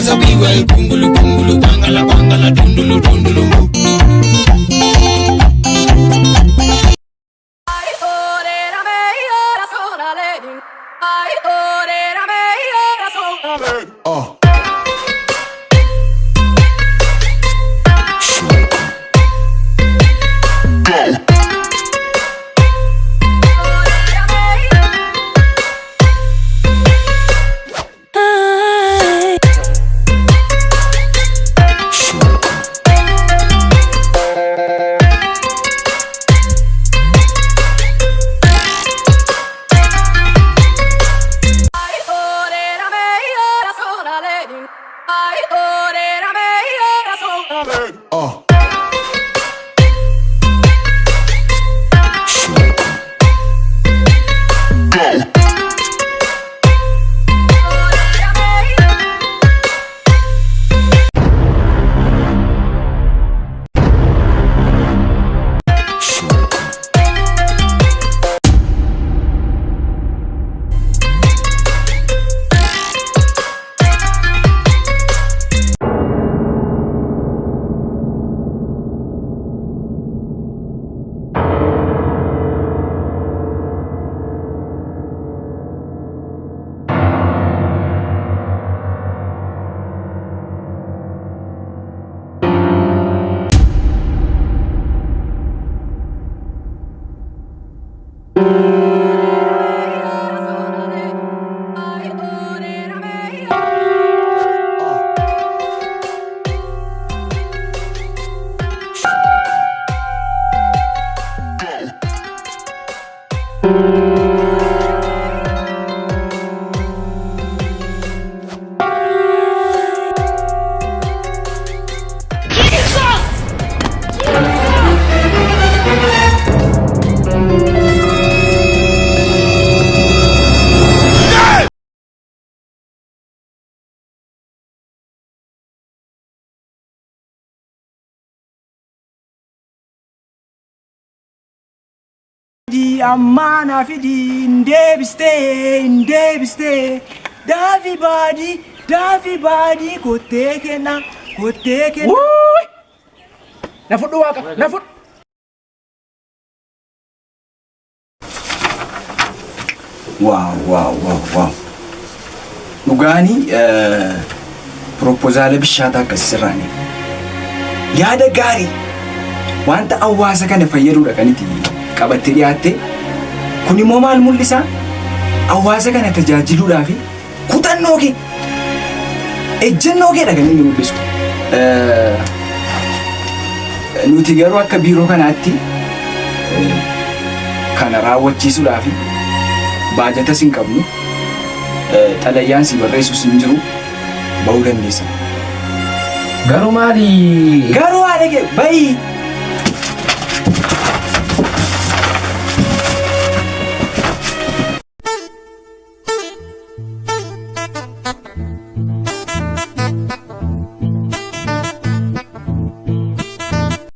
so be well, kungulu kungulu, bangala bangala, dundulu dundulu. Oh. Oh. Di amana fidi ndebiste Davi badi koteke na nafut waka nafut wow Nugani proposal bishata kasirani yaada gari wanta awwaasa kana fayyadudha kaniti qabattee dhiyaatte kun immoo maal mul'isa awwaasa kana tajaajiluudhaaf kutannoo kee ejjennoo keedha kan inni mul'isu. Nuti garuu akka biiroo kanaatti kana raawwachiisuudhaaf baajata sin qabnu xalayyaan si barreessus hin jiru bahuu dandeessa. Garuu maali? Garuu haadha kee bayi